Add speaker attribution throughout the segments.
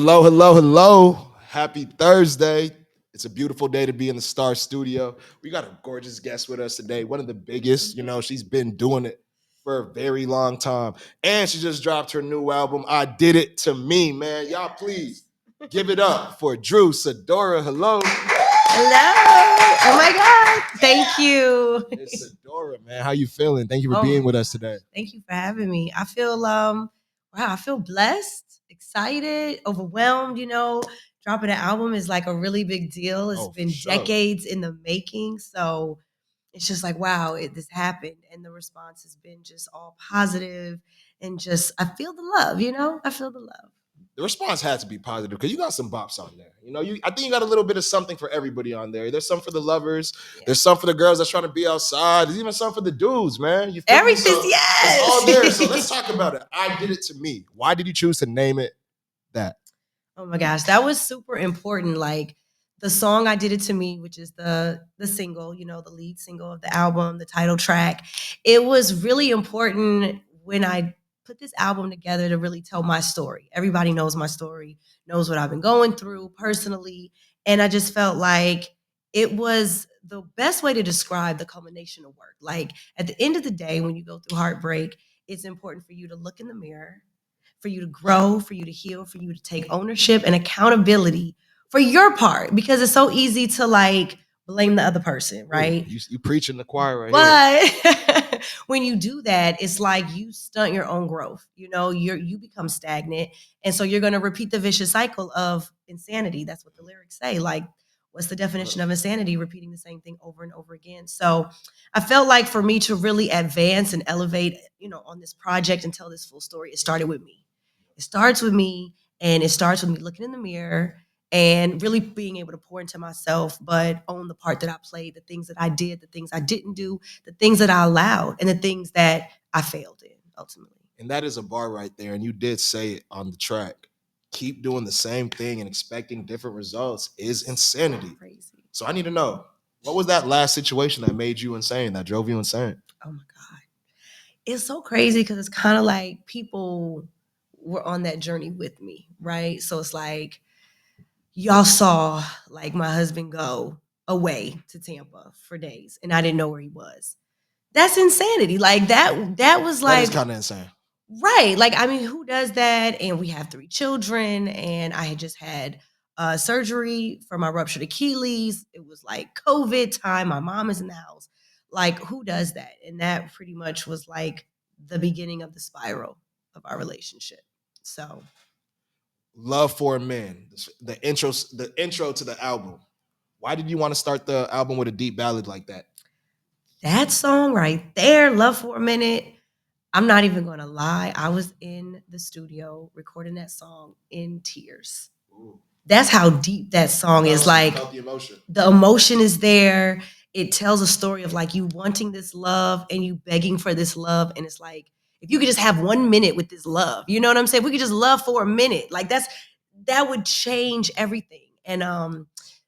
Speaker 1: Hello, hello, hello. Happy Thursday. It's a beautiful day to be in the Star Studio. We got a gorgeous guest with us today, one of the biggest. She's been doing it for a very long time. And she just dropped her new album, I Did It to Me, man. Y'all, please give it up for Drew Sidora. Hello.
Speaker 2: Hello. Oh my God. Thank you.
Speaker 1: It's Sidora, man. How you feeling? Thank you for being with us today.
Speaker 2: Thank you for having me. I feel wow, I feel blessed, excited, overwhelmed, Dropping an album is like a really big deal. It's been decades in the making. So it's just like, wow, this happened. And the response has been just all positive and just, I feel the love, I feel the love.
Speaker 1: The response had to be positive because you got some bops on there. I think you got a little bit of something for everybody on there. There's some for the lovers. Yeah. There's some for the girls that's trying to be outside. There's even some for the dudes, man. You feel
Speaker 2: Everything,
Speaker 1: me? So
Speaker 2: yes.
Speaker 1: It's all there. So let's talk about it. I Did It to Me. Why did you choose to name it that?
Speaker 2: Oh my gosh, that was super important. Like the song I Did It to Me, which is the single, the lead single of the album, the title track. It was really important when I put this album together to really tell my story. Everybody knows my story, knows what I've been going through personally. And I just felt like it was the best way to describe the culmination of work. Like at the end of the day, when you go through heartbreak, it's important for you to look in the mirror, for you to grow, for you to heal, for you to take ownership and accountability for your part, because it's so easy to like blame the other person, right?
Speaker 1: Ooh, you preaching the choir right
Speaker 2: here. But when you do that, it's like you stunt your own growth. You become stagnant, and so you're going to repeat the vicious cycle of insanity. That's what the lyrics say. Like, what's the definition of insanity? Repeating the same thing over and over again. So I felt like for me to really advance and elevate, on this project and tell this full story, it started with me. It starts with me, and it starts with me looking in the mirror and really being able to pour into myself, but own the part that I played, the things that I did, the things I didn't do, the things that I allowed, and the things that I failed in ultimately.
Speaker 1: And that is a bar right there. And you did say it on the track. Keep doing the same thing and expecting different results is insanity.
Speaker 2: Crazy.
Speaker 1: So I need to know, what was that last situation that made you insane, that drove you insane?
Speaker 2: Oh my God. It's so crazy because it's kind of like people were on that journey with me, right? So it's like y'all saw like my husband go away to Tampa for days and I didn't know where he was. That's insanity. Like that was like,
Speaker 1: that is kind of insane.
Speaker 2: Right. Like, I mean, who does that? And we have 3 children, and I had just had surgery for my ruptured Achilles. It was like COVID time. My mom is in the house. Like, who does that? And that pretty much was like the beginning of the spiral of our relationship. So,
Speaker 1: Love for Men, the intro to the album. Why did you want to start the album with a deep ballad like that?
Speaker 2: That song right there, Love for a Minute. I'm not even going to lie. I was in the studio recording that song in tears. Ooh. That's how deep that song is. Like the emotion is there. It tells a story of like you wanting this love and you begging for this love. And it's like, if you could just have 1 minute with this love, you know what I'm saying? If we could just love for a minute. Like that would change everything. And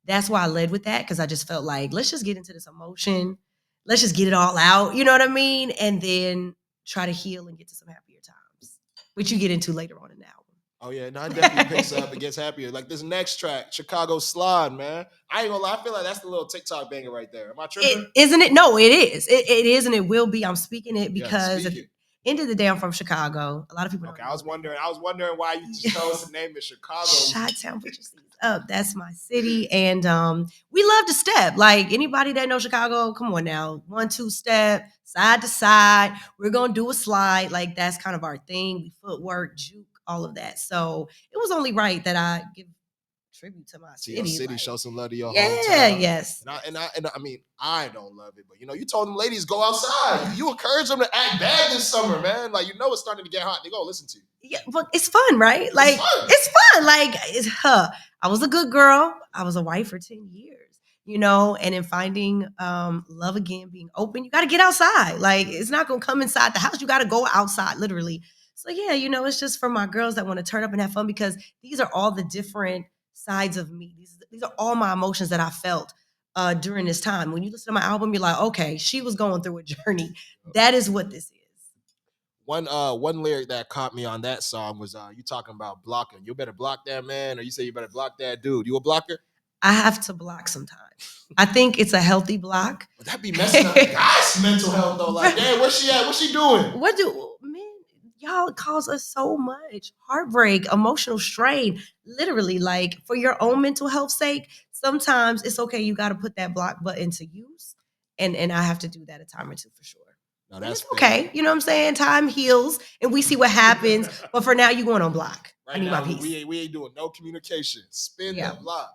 Speaker 2: that's why I led with that. Cause I just felt like, let's just get into this emotion. Let's just get it all out. You know what I mean? And then try to heal and get to some happier times, which you get into later on in the album.
Speaker 1: Oh yeah, no, it definitely picks up and gets happier. Like this next track, Chicago Slide, man. I ain't gonna lie, I feel like that's the little TikTok banger right there. Am I tripping?
Speaker 2: Isn't it? No, it is. It is, and it will be. I'm speaking it because at the end of the day, I'm from Chicago. A lot of people.
Speaker 1: Okay, I was wondering why you chose to name it Chicago.
Speaker 2: Chi-town, put your seats up. That's my city, and we love to step. Like anybody that knows Chicago, come on now, 1-2 step, side to side. We're gonna do a slide. Like that's kind of our thing. We footwork, juke, all of that. So it was only right that I give tribute to my city.
Speaker 1: Your city, like, show some love to your hometown.
Speaker 2: Yeah, yes.
Speaker 1: And I mean, I don't love it, but you told them ladies go outside. You encourage them to act bad this summer, man. Like it's starting to get hot. They go listen to you.
Speaker 2: Yeah, but it's fun, right? Like it's fun. Like I was a good girl. I was a wife for 10 years. And in finding love again, being open, you got to get outside. Like it's not gonna come inside the house. You got to go outside, literally. So yeah, it's just for my girls that want to turn up and have fun because these are all the different sides of me. These are all my emotions that I felt during this time. When you listen to my album, you're like, okay, she was going through a journey. That is what this is.
Speaker 1: one lyric that caught me on that song was you talking about blocking. You better block that man, or you say you better block that dude. You a blocker?
Speaker 2: I have to block sometimes. I think it's a healthy block.
Speaker 1: But that be messing up guys' mental health though. Like, damn, where's she at? What's she doing?
Speaker 2: What do men? Y'all cause us so much heartbreak, emotional strain. Literally, like for your own mental health sake, sometimes it's okay. You got to put that block button to use, and I have to do that a time or two for sure.
Speaker 1: No,
Speaker 2: And
Speaker 1: that's
Speaker 2: it's okay.
Speaker 1: fair.
Speaker 2: You know what I'm saying? Time heals, and we see what happens. But for now, you going on block. I
Speaker 1: Right
Speaker 2: need my
Speaker 1: now,
Speaker 2: peace.
Speaker 1: we ain't doing no communication. Spin
Speaker 2: Yeah.
Speaker 1: the block.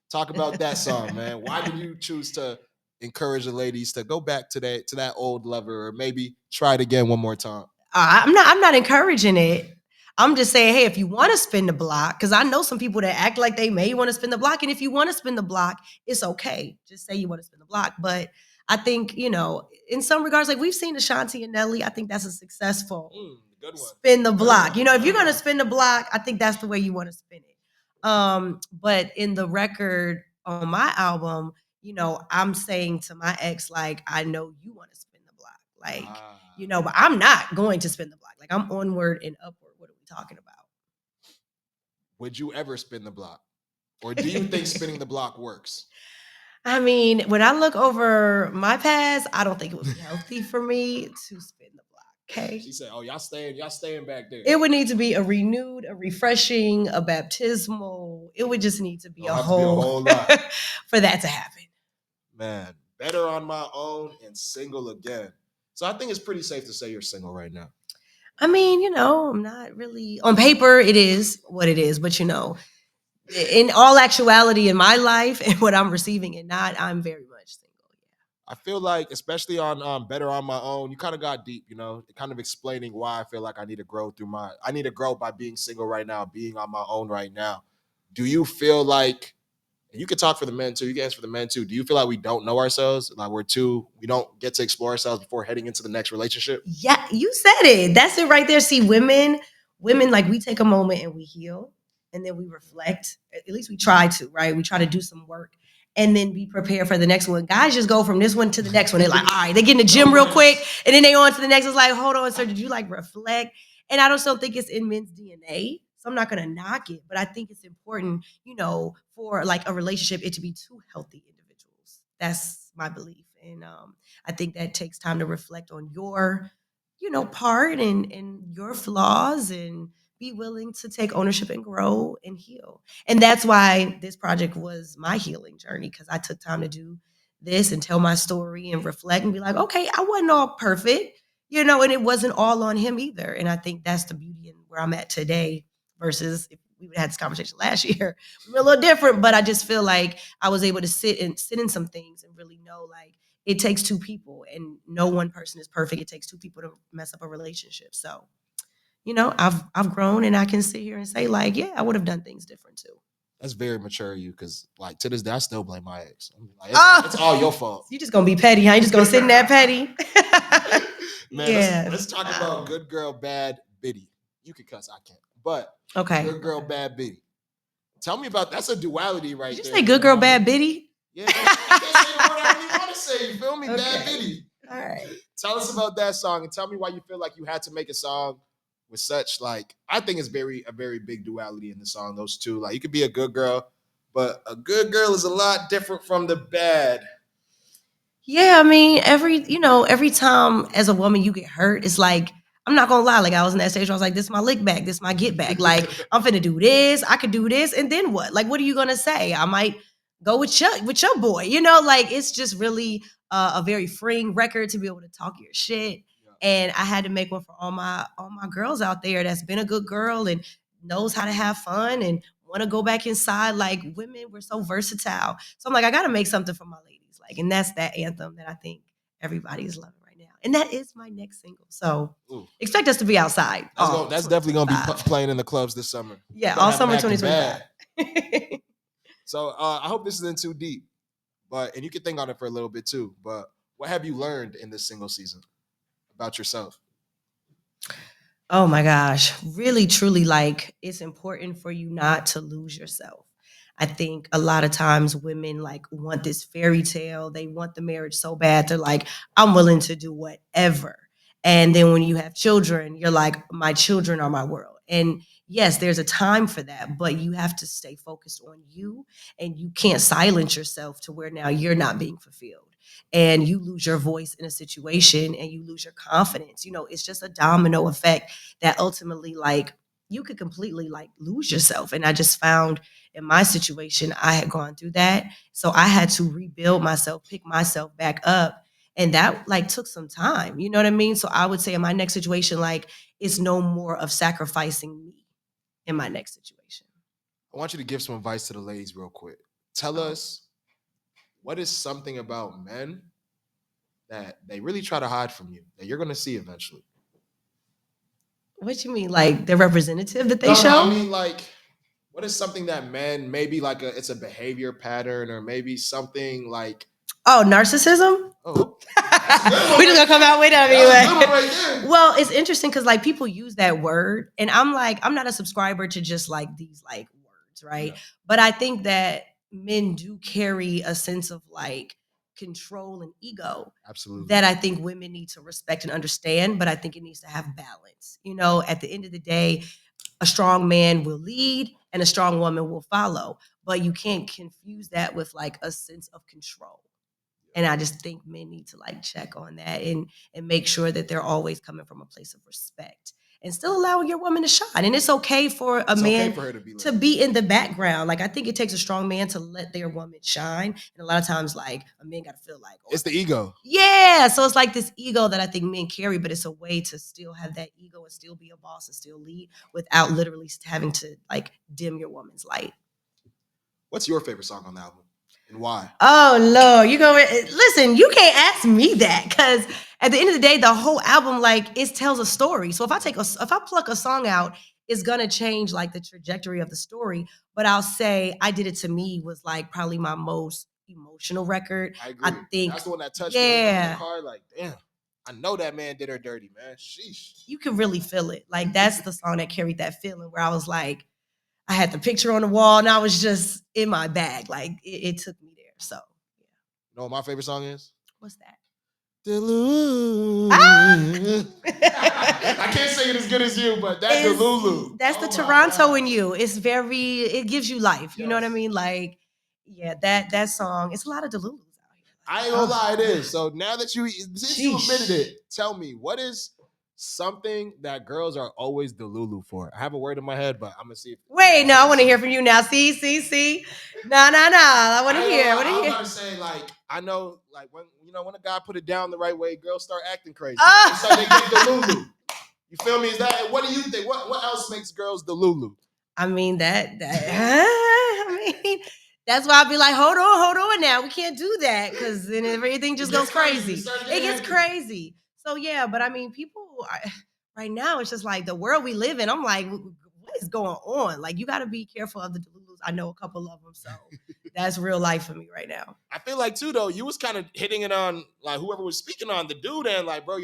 Speaker 1: Talk about that song, man. Why did you choose to encourage the ladies to go back to that old lover, or maybe try it again one more time?
Speaker 2: I'm not encouraging it. I'm just saying, hey, if you want to spin the block, because I know some people that act like they may want to spin the block, and if you want to spin the block, it's okay. Just say you want to spin the block. But I think, in some regards, like we've seen Ashanti and Nelly, I think that's a successful
Speaker 1: Good one.
Speaker 2: spin the block. If you're gonna spin the block, I think that's the way you want to spin it. But in the record on my album, I'm saying to my ex, like, I know you want to spin the block. Like, but I'm not going to spin the block. Like I'm onward and upward. What are we talking about?
Speaker 1: Would you ever spin the block? Or do you think spinning the block works?
Speaker 2: I mean, when I look over my past, I don't think it would be healthy for me to spin the block. Okay.
Speaker 1: She said, "Oh, y'all staying back there."
Speaker 2: It would need to be a renewed, a refreshing, a baptismal. It would just need to be, a whole
Speaker 1: lot
Speaker 2: for that to happen.
Speaker 1: Man, better on my own and single again. So I think it's pretty safe to say you're single right now.
Speaker 2: I mean, I'm not really on paper. It is what it is, but in all actuality, in my life and what I'm receiving and not, I'm very much single.
Speaker 1: I feel like, especially on Better on My Own, you kind of got deep, kind of explaining why I feel like I need to grow by being single right now, being on my own right now. Do you feel like, and you can talk for the men too, you can answer for the men too, do you feel like we don't know ourselves? Like we don't get to explore ourselves before heading into the next relationship?
Speaker 2: Yeah, you said it. That's it right there. See, women, like we take a moment and we heal and then we reflect. At least we try to, right? We try to do some work and then be prepared for the next one. Guys just go from this one to the next one. They're like, all right, they get in the gym real quick and then they on to the next. It's like, hold on, sir, did you like reflect? And I don't think it's in men's DNA. So I'm not going to knock it, but I think it's important, for like a relationship, it to be two healthy individuals. That's my belief. And I think that takes time to reflect on your, part and your flaws and be willing to take ownership and grow and heal. And that's why this project was my healing journey, because I took time to do this and tell my story and reflect and be like, okay, I wasn't all perfect, and it wasn't all on him either. And I think that's the beauty in where I'm at today versus if we would have had this conversation last year. We're a little different, but I just feel like I was able to sit in some things and really know, like, it takes two people and no one person is perfect. It takes two people to mess up a relationship. So, I've grown and I can sit here and say, like, yeah, I would have done things different too.
Speaker 1: That's very mature of you, because like to this day, I still blame my ex. Like, it's
Speaker 2: Oh,
Speaker 1: all your fault.
Speaker 2: You just gonna be petty, huh? You just gonna sit in that petty?
Speaker 1: Man,
Speaker 2: Yeah.
Speaker 1: let's talk about good girl, bad Biddy. You can cuss, I can't. But
Speaker 2: Okay.
Speaker 1: good girl, bad Biddy. Tell me about, that's a duality right
Speaker 2: Did you
Speaker 1: there.
Speaker 2: say good girl, bad Biddy?
Speaker 1: Yeah, I can't say the word I really want to say. You feel me?
Speaker 2: Okay.
Speaker 1: Bad Biddy.
Speaker 2: All right.
Speaker 1: Tell us about that song and tell me why you feel like you had to make a song with such, like, I think it's a very big duality in the song. Those two, like, you could be a good girl, but a good girl is a lot different from the bad.
Speaker 2: Yeah, I mean, every time as a woman you get hurt, it's like, I'm not gonna lie, like I was in that stage where I was like, this is my lick back, this is my get back. Like, I'm finna do this, I could do this, and then what? Like, what are you gonna say? I might go with your boy, like it's just really a very freeing record to be able to talk your shit. And I had to make one for all my girls out there that's been a good girl and knows how to have fun and want to go back inside. Like, women, we're so versatile. So I'm like, I gotta make something for my ladies. Like, and that's that anthem that I think everybody's loving right now. And that is my next single. So expect us to be outside.
Speaker 1: That's definitely going to be playing in the clubs this summer.
Speaker 2: Yeah, all summer 2025.
Speaker 1: So I hope this isn't too deep, and you can think on it for a little bit too. But what have you learned in this single season about yourself?
Speaker 2: Oh my gosh. Really, truly, like, it's important for you not to lose yourself. I think a lot of times women like want this fairy tale. They want the marriage so bad. They're like, I'm willing to do whatever. And then when you have children, you're like, my children are my world. And yes, there's a time for that, but you have to stay focused on you, and you can't silence yourself to where now you're not being fulfilled and you lose your voice in a situation and you lose your confidence. It's just a domino effect that ultimately, like, you could completely like lose yourself. And I just found in my situation, I had gone through that. So I had to rebuild myself, pick myself back up. And that like took some time. You know what I mean? So I would say in my next situation, like, it's no more of sacrificing me in my next situation.
Speaker 1: I want you to give some advice to the ladies real quick. Tell us, what is something about men that they really try to hide from you that you're going to see eventually?
Speaker 2: What you mean, like the representative that they
Speaker 1: No,
Speaker 2: show?
Speaker 1: I mean, like, what is something that men maybe like it's a behavior pattern, or maybe something like,
Speaker 2: Oh, narcissism?
Speaker 1: oh,
Speaker 2: We just gonna come out with that anyway.
Speaker 1: right there.
Speaker 2: Well, it's interesting because like people use that word, and I'm like, I'm not a subscriber to just like these like words, right?
Speaker 1: Yeah.
Speaker 2: But I think that men do carry a sense of like control and ego
Speaker 1: Absolutely.
Speaker 2: that I think women need to respect and understand, but I think it needs to have balance. At the end of the day, a strong man will lead and a strong woman will follow, but you can't confuse that with like a sense of control. And I just think men need to like check on that and make sure that they're always coming from a place of respect and still allowing your woman to shine. And it's okay for a man
Speaker 1: for her to be like,
Speaker 2: to be in the background. Like, I think it takes a strong man to let their woman shine. And a lot of times, like, a man got to feel like,
Speaker 1: it's the ego.
Speaker 2: Yeah. So it's like this ego that I think men carry, but it's a way to still have that ego and still be a boss and still lead without literally having to like dim your woman's light.
Speaker 1: What's your favorite song on the album and why?
Speaker 2: Oh Lord, listen. You can't ask me that because at the end of the day, the whole album like it tells a story. So if I pluck a song out, it's gonna change like the trajectory of the story. But I'll say I Did It to Me was like probably my most emotional record.
Speaker 1: I agree.
Speaker 2: I think
Speaker 1: that's the one that touched me. In the car, like, damn, I know that man did her dirty, man. Sheesh.
Speaker 2: You can really feel it. Like that's the song that carried that feeling where I was like, I had the picture on the wall and I was just in my bag. Like it took me there. So yeah.
Speaker 1: You know what my favorite song is?
Speaker 2: What's that?
Speaker 1: Delulu. I can't say it as good as you, but that delulu.
Speaker 2: That's the Toronto in you. It gives you life. You know what I mean? Like, yeah, that song. It's a lot of delulus out here.
Speaker 1: I ain't gonna lie, it is. So now that you admitted it, tell me, what is something that girls are always delulu for? I have a word in my head, but I'm gonna see.
Speaker 2: Wait, no, I want to hear from you now. See. No. I want to hear.
Speaker 1: I'm about to say, like, I know, like, when a guy put it down the right way, girls start acting crazy. So they get delulu. You feel me? Is that, what do you think? What else makes girls delulu?
Speaker 2: I mean, that's why I'll be like, hold on now. We can't do that because then everything just goes crazy. It gets crazy. So yeah, but I mean, right now, it's just like the world we live in. I'm like, what is going on? Like, you got to be careful of the delulus. I know a couple of them, so that's real life for me right now.
Speaker 1: I feel like too, though, you was kind of hitting it on like whoever was speaking on the dude, and like, bro,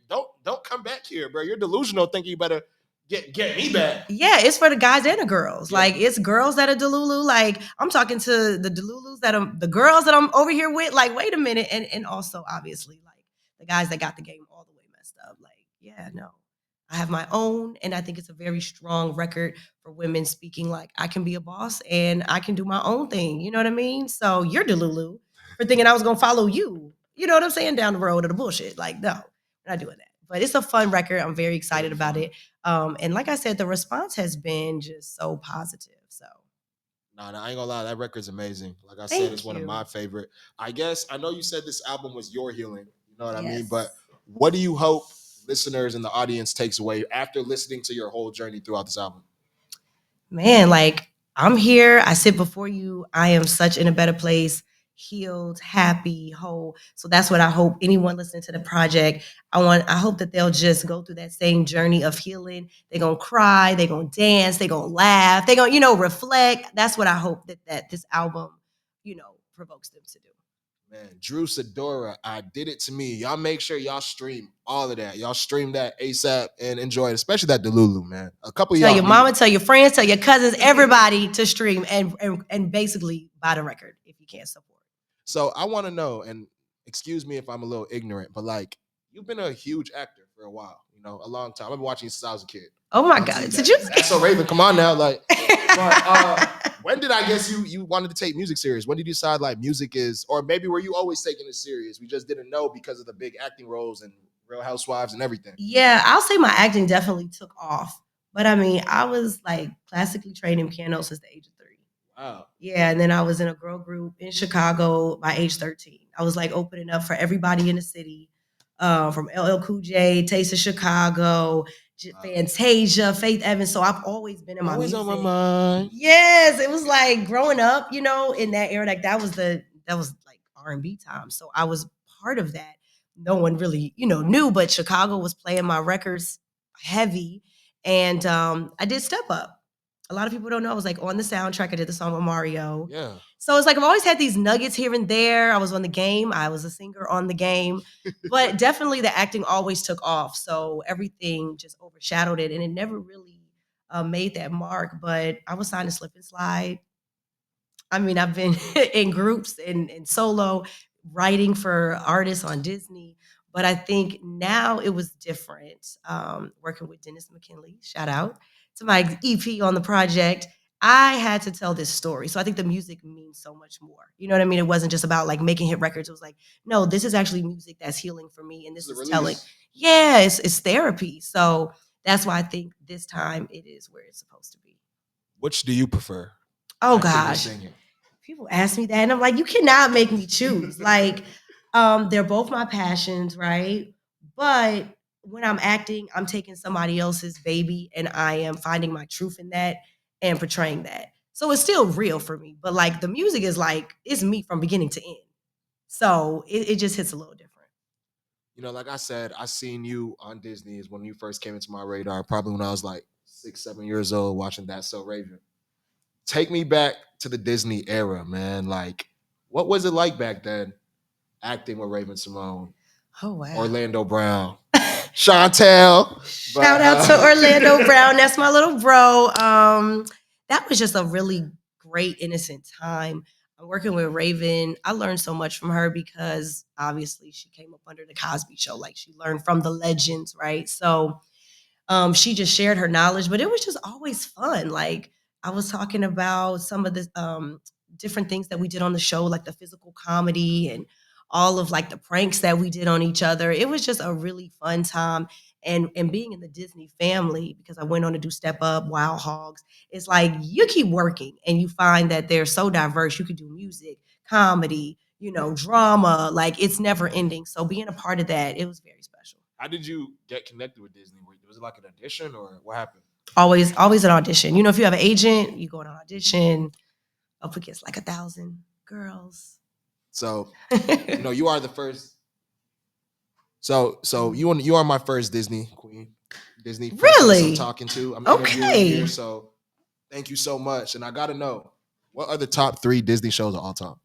Speaker 1: don't come back here, bro. You're delusional, thinking you better get me back.
Speaker 2: Yeah, it's for the guys and the girls. Yeah. Like, it's girls that are delulu. Like, I'm talking to the delulus the girls that I'm over here with. Like, wait a minute, and also obviously like the guys that got the game all the way messed up. Like, yeah, no. I have my own, and I think it's a very strong record for women speaking like, I can be a boss and I can do my own thing. You know what I mean? So you're delulu for thinking I was going to follow you. You know what I'm saying? Down the road of the bullshit. Like, no, we're not doing that. But it's a fun record. I'm very excited about it. And like I said, the response has been just so positive. So.
Speaker 1: No, I ain't gonna lie. That record's amazing. Like I said, it's one of my favorite. I guess, I know you said this album was your healing. You know what I mean? But what do you hope listeners and the audience takes away after listening to your whole journey throughout this album?
Speaker 2: Man, like, I'm here. I sit before you. I am such in a better place, healed, happy, whole. So that's what I hope anyone listening to the project, I hope that they'll just go through that same journey of healing. They're going to cry. They're going to dance. They're going to laugh. They're going to, reflect. That's what I hope that this album, provokes them to do.
Speaker 1: Man, Drew Sidora, I Did It to Me. Y'all make sure y'all stream all of that. Y'all stream that ASAP and enjoy it, especially that delulu, man. A couple of y'all.
Speaker 2: Tell your mama, tell your friends, tell your cousins, everybody to stream and basically buy the record if you can't support.
Speaker 1: So I want to know, and excuse me if I'm a little ignorant, but like, you've been a huge actor for a while. You know, a long time. I've been watching since I was a kid.
Speaker 2: Oh my God! Did you?
Speaker 1: That's So Raven, come on now, like. But when did I guess you wanted to take music serious? When did you decide like music is, or maybe were you always taking it serious? We just didn't know because of the big acting roles and Real Housewives and everything.
Speaker 2: Yeah, I'll say my acting definitely took off. But I mean, I was like classically trained in piano since the age of 3.
Speaker 1: Wow.
Speaker 2: Yeah, and then I was in a girl group in Chicago by age 13. I was like opening up for everybody in the city, from LL Cool J, Taste of Chicago, Fantasia, Faith Evans. So I've always been in my
Speaker 1: Always
Speaker 2: music.
Speaker 1: on my mind.
Speaker 2: Yes, it was like growing up, in that era, like that was like R&B time. So I was part of that. No one really, knew, but Chicago was playing my records heavy. And I did Step Up. A lot of people don't know I was like on the soundtrack. I did the song with Mario.
Speaker 1: Yeah.
Speaker 2: So it's like I've always had these nuggets here and there. I was on The Game. I was a singer on The Game. But definitely the acting always took off. So everything just overshadowed it. And it never really made that mark. But I was signed to Slip and Slide. I mean, I've been in groups and solo writing for artists on Disney. But I think now it was different. Working with Dennis McKinley, shout out to my EP on the project. I had to tell this story. So I think the music means so much more. You know what I mean? It wasn't just about like making hit records. It was like, no, this is actually music that's healing for me. And this is telling. Yeah, it's therapy. So that's why I think this time it is where it's supposed to be.
Speaker 1: Which do you prefer?
Speaker 2: Oh gosh. People ask me that and I'm like, you cannot make me choose. Like, they're both my passions, right? But when I'm acting, I'm taking somebody else's baby and I am finding my truth in that and portraying that. So it's still real for me. But like the music is like, it's me from beginning to end. So it just hits a little different.
Speaker 1: You know, like I said, I seen you on Disney is when you first came into my radar, probably when I was like 6, 7 years old watching That So Raven. Take me back to the Disney era, man. Like, what was it like back then acting with Raven Simone?
Speaker 2: Oh, wow.
Speaker 1: Orlando Brown. Chantel.
Speaker 2: Shout out to Orlando Brown. That's my little bro. That was just a really great, innocent time. I'm working with Raven. I learned so much from her because obviously she came up under the Cosby Show. Like she learned from the legends, right? So she just shared her knowledge, but it was just always fun. Like I was talking about some of the different things that we did on the show, like the physical comedy and all of like the pranks that we did on each other. It was just a really fun time. And being in the Disney family, because I went on to do Step Up, Wild Hogs, it's like you keep working and you find that they're so diverse. You could do music, comedy, drama, like it's never ending. So being a part of that, it was very special.
Speaker 1: How did you get connected with Disney? Was it like an audition or what happened?
Speaker 2: Always an audition. If you have an agent, you go on an audition. Up against like 1,000 girls.
Speaker 1: So, you are the first. So you are my first Disney queen. Disney
Speaker 2: really
Speaker 1: I'm talking to. I'm
Speaker 2: okay.
Speaker 1: Here, so thank you so much. And I gotta know, what are the top 3 Disney shows of all time?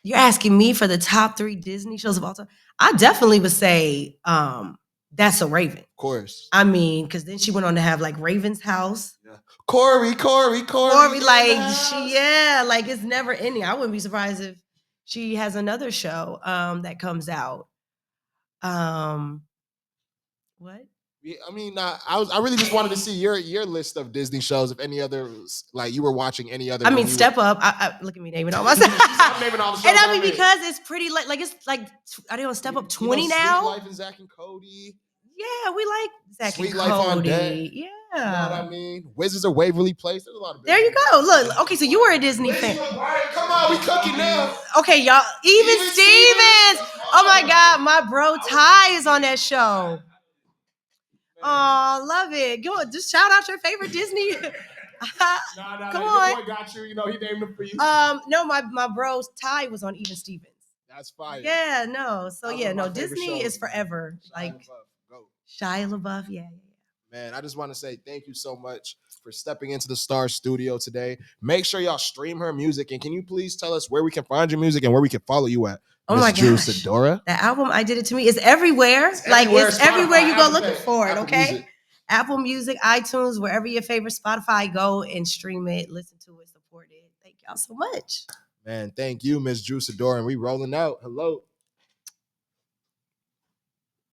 Speaker 2: You're asking me for the top 3 Disney shows of all time? I definitely would say That's So Raven.
Speaker 1: Of course.
Speaker 2: I mean, because then she went on to have like Raven's House.
Speaker 1: Yeah. Corey,
Speaker 2: like like it's never ending. I wouldn't be surprised if she has another show that comes out. What?
Speaker 1: I mean, I really just wanted to see your list of Disney shows. If any other, like you were watching any other.
Speaker 2: I mean, Step Up. I look at me naming all myself.
Speaker 1: I'm naming all the shows.
Speaker 2: And I mean, because it's pretty like it's like are they on Step Up 20 now?
Speaker 1: Sweet Life and Zach and Cody.
Speaker 2: Yeah, we like Zach
Speaker 1: Sweet
Speaker 2: and
Speaker 1: Life
Speaker 2: Cody.
Speaker 1: On Deck.
Speaker 2: Yeah.
Speaker 1: You know what I mean? Wizards of Waverly Place. There's a lot of.
Speaker 2: There you go. Look. Okay, so you were a Disney fan.
Speaker 1: Come on, we cooking now.
Speaker 2: Okay, y'all. Even Stevens. Oh my God, my bro Ty is on that show. Oh, love it. Go on, just shout out your favorite Disney. Come on.
Speaker 1: Your boy got you. He named him for you.
Speaker 2: No, my bro Ty was on Even Stevens.
Speaker 1: That's fire.
Speaker 2: Yeah, no. So Disney is forever. Shia LaBeouf, yeah.
Speaker 1: Man, I just want to say thank you so much for stepping into the Star Studio today. Make sure y'all stream her music, and can you please tell us where we can find your music and where we can follow you at?
Speaker 2: Oh my gosh.
Speaker 1: Sidora.
Speaker 2: The album I Did It To Me is everywhere. It's everywhere you go looking for it, okay? Music. Apple Music, iTunes, wherever your favorite Spotify, go and stream it, listen to it, support it. Thank y'all so much.
Speaker 1: Man, thank you, Miss Sidora. And we rolling out. Hello.